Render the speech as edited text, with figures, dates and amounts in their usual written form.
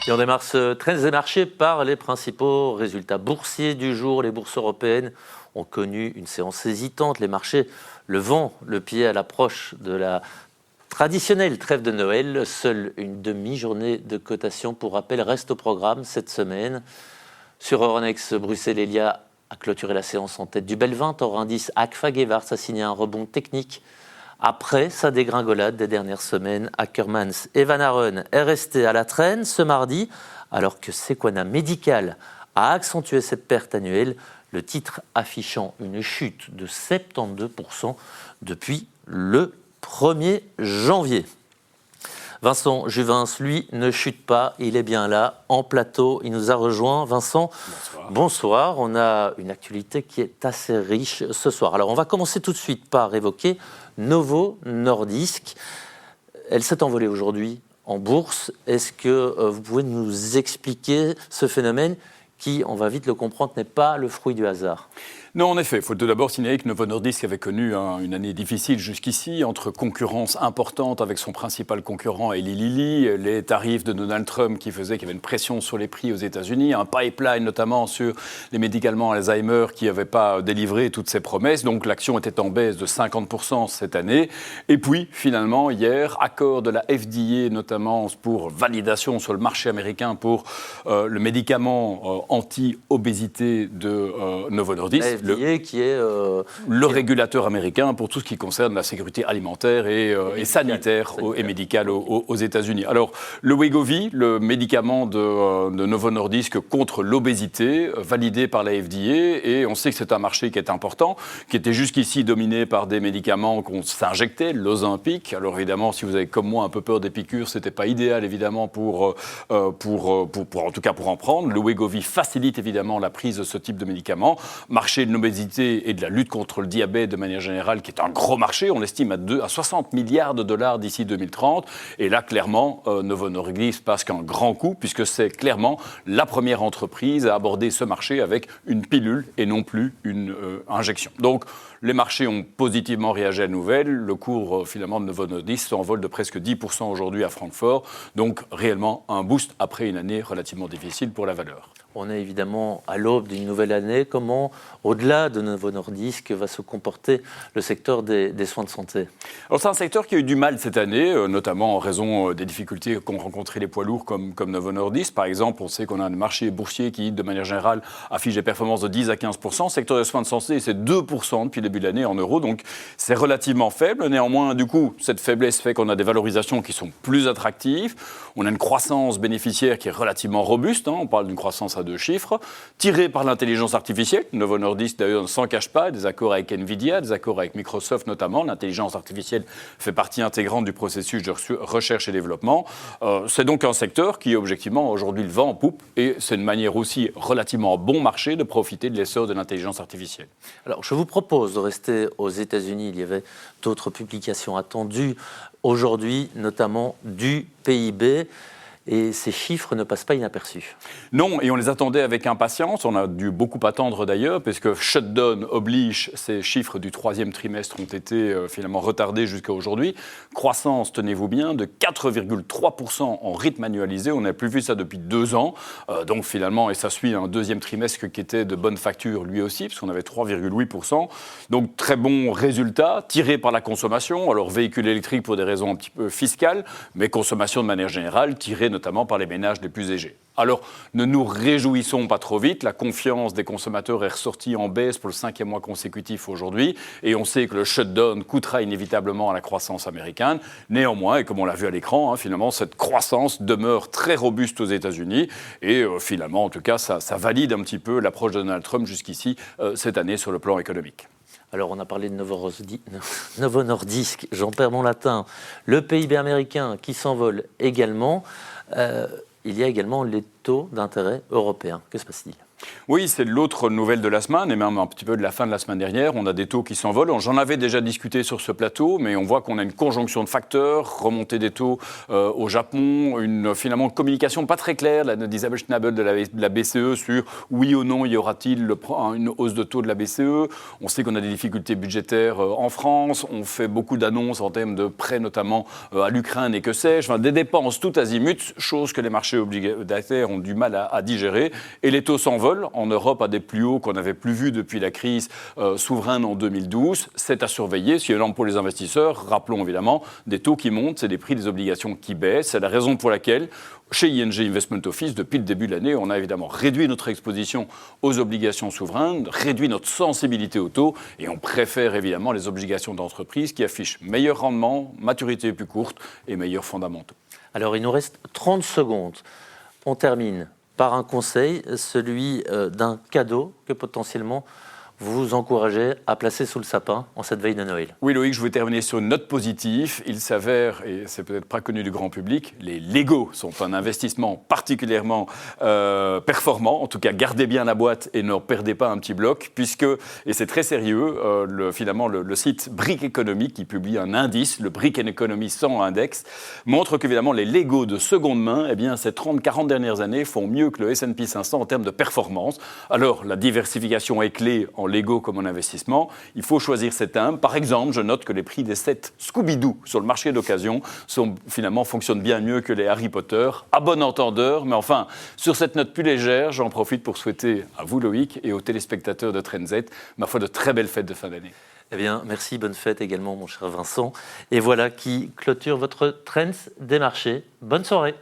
Et on démarre ce 13e marché par les principaux résultats boursiers du jour. Les bourses européennes ont connu une séance hésitante. Les marchés levant le pied à l'approche de la traditionnelle trêve de Noël. Seule une demi-journée de cotation, pour rappel, reste au programme cette semaine. Sur Euronext, Bruxelles Elia a clôturé la séance en tête du Bel 20. Hors indice, Agfa Gewart a signé un rebond technique après sa dégringolade des dernières semaines. Ackermans et Van Aren est resté à la traîne ce mardi, alors que Sequana Medical a accentué cette perte annuelle, le titre affichant une chute de 72% depuis le 1er janvier. Vincent Juvens, lui, ne chute pas, il est bien là, en plateau, il nous a rejoint. Vincent, bonsoir. On a une actualité qui est assez riche ce soir. Alors, on va commencer tout de suite par évoquer Novo Nordisk. Elle s'est envolée aujourd'hui en bourse. Est-ce que vous pouvez nous expliquer ce phénomène qui, on va vite le comprendre, n'est pas le fruit du hasard ? Non, en effet, il faut tout d'abord signaler que Novo Nordisk avait connu une année difficile jusqu'ici, entre concurrence importante avec son principal concurrent Eli Lilly, les tarifs de Donald Trump qui faisaient qu'il y avait une pression sur les prix aux États-Unis, un pipeline notamment sur les médicaments Alzheimer qui n'avait pas délivré toutes ses promesses. Donc l'action était en baisse de 50% cette année. Et puis finalement, hier, accord de la FDA notamment pour validation sur le marché américain pour le médicament anti-obésité de Novo Nordisk. Qui est le régulateur américain pour tout ce qui concerne la sécurité alimentaire et sanitaire et médicale aux États-Unis. Alors, le Wegovy, le médicament de Novo Nordisk contre l'obésité, validé par la FDA, et on sait que c'est un marché qui est important, qui était jusqu'ici dominé par des médicaments qu'on s'injectait, l'Ozempic. Alors évidemment, si vous avez comme moi un peu peur des piqûres, c'était pas idéal évidemment pour en tout cas pour en prendre. Le Wegovy facilite évidemment la prise de ce type de médicaments. Marché de l'obésité et de la lutte contre le diabète de manière générale, qui est un gros marché, on estime à 60 milliards de dollars d'ici 2030. Et là, clairement, Novo Nordisk passe qu'un grand coup, puisque c'est clairement la première entreprise à aborder ce marché avec une pilule et non plus une injection. Donc, les marchés ont positivement réagi à la nouvelle. Le cours, finalement, de Novo Nordisk s'envole de presque 10% aujourd'hui à Francfort. Donc, réellement, un boost après une année relativement difficile pour la valeur. On est évidemment à l'aube d'une nouvelle année. Comment, au-delà de Novo Nordisk, va se comporter le secteur des soins de santé ? Alors, c'est un secteur qui a eu du mal cette année, notamment en raison des difficultés qu'ont rencontrées les poids lourds comme Novo Nordisk. Par exemple, on sait qu'on a un marché boursier qui, de manière générale, affiche des performances de 10 à 15%. Le secteur des soins de santé, c'est 2% depuis le début de l'année en euros. Donc, c'est relativement faible. Néanmoins, du coup, cette faiblesse fait qu'on a des valorisations qui sont plus attractives. On a une croissance bénéficiaire qui est relativement robuste. On parle d'une croissance à 2 chiffres, tirée par l'intelligence artificielle. Novo Nordisk, d'ailleurs, ne s'en cache pas. Des accords avec Nvidia, des accords avec Microsoft notamment. L'intelligence artificielle fait partie intégrante du processus de recherche et développement. C'est donc un secteur qui, objectivement, aujourd'hui, le vent en poupe. Et c'est une manière aussi relativement bon marché de profiter de l'essor de l'intelligence artificielle. Alors, je vous propose de rester aux États-Unis. Il y avait d'autres publications attendues aujourd'hui, notamment du PIB. Et ces chiffres ne passent pas inaperçus. Non, et on les attendait avec impatience. On a dû beaucoup attendre d'ailleurs, parce que shutdown oblige, ces chiffres du 3e trimestre ont été finalement retardés jusqu'à aujourd'hui. Croissance, tenez-vous bien, de 4,3% en rythme annualisé. On n'a plus vu ça depuis 2 ans. Donc finalement, et ça suit un 2e trimestre qui était de bonne facture lui aussi, parce qu'on avait 3,8%. Donc très bon résultat, tiré par la consommation. Alors véhicules électriques pour des raisons un petit peu fiscales, mais consommation de manière générale, tirée notamment par les ménages les plus âgés. Alors, ne nous réjouissons pas trop vite. La confiance des consommateurs est ressortie en baisse pour le 5e mois consécutif aujourd'hui. Et on sait que le shutdown coûtera inévitablement à la croissance américaine. Néanmoins, et comme on l'a vu à l'écran, finalement, cette croissance demeure très robuste aux États-Unis. Et finalement, en tout cas, ça valide un petit peu l'approche de Donald Trump jusqu'ici cette année sur le plan économique. Alors, on a parlé de Novo Nordisk, j'en perds mon latin. Le PIB américain qui s'envole également. Il y a également les taux d'intérêt européens. Que se passe-t-il ? Oui, c'est l'autre nouvelle de la semaine, et même un petit peu de la fin de la semaine dernière. On a des taux qui s'envolent. J'en avais déjà discuté sur ce plateau, mais on voit qu'on a une conjonction de facteurs, remontée des taux au Japon, finalement, une communication pas très claire d'Isabelle Schnabel de la BCE sur oui ou non y aura-t-il une hausse de taux de la BCE. On sait qu'on a des difficultés budgétaires en France. On fait beaucoup d'annonces en termes de prêts, notamment à l'Ukraine et que sais-je. Enfin, des dépenses tout azimut, chose que les marchés obligataires ont du mal à digérer. Et les taux s'envolent en Europe à des plus hauts qu'on n'avait plus vus depuis la crise souveraine en 2012. C'est à surveiller. Ce qui est énorme pour les investisseurs, rappelons évidemment, des taux qui montent, c'est des prix des obligations qui baissent. C'est la raison pour laquelle, chez ING Investment Office, depuis le début de l'année, on a évidemment réduit notre exposition aux obligations souveraines, réduit notre sensibilité aux taux, et on préfère évidemment les obligations d'entreprise qui affichent meilleur rendement, maturité plus courte et meilleurs fondamentaux. Alors, il nous reste 30 secondes. On termine par un conseil, celui d'un cadeau que potentiellement vous encouragez à placer sous le sapin en cette veille de Noël. Oui, Loïc, je voulais terminer sur une note positive. Il s'avère, et c'est peut-être pas connu du grand public, les Lego sont un investissement particulièrement performant. En tout cas, gardez bien la boîte et ne perdez pas un petit bloc, puisque, et c'est très sérieux, finalement, le site Brick Economy, qui publie un indice, le Brick Economy 100 Index, montre qu'évidemment, les Lego de seconde main, eh bien, ces 30-40 dernières années font mieux que le S&P 500 en termes de performance. Alors, la diversification est clé en Lego comme en investissement. Il faut choisir ses thèmes. Par exemple, je note que les prix des sets Scooby-Doo sur le marché d'occasion fonctionnent bien mieux que les Harry Potter. À bon entendeur, mais enfin, sur cette note plus légère, j'en profite pour souhaiter à vous, Loïc, et aux téléspectateurs de Trend Z, ma foi, de très belles fêtes de fin d'année. Eh bien, merci, bonne fête également, mon cher Vincent. Et voilà qui clôture votre Trends des marchés. Bonne soirée.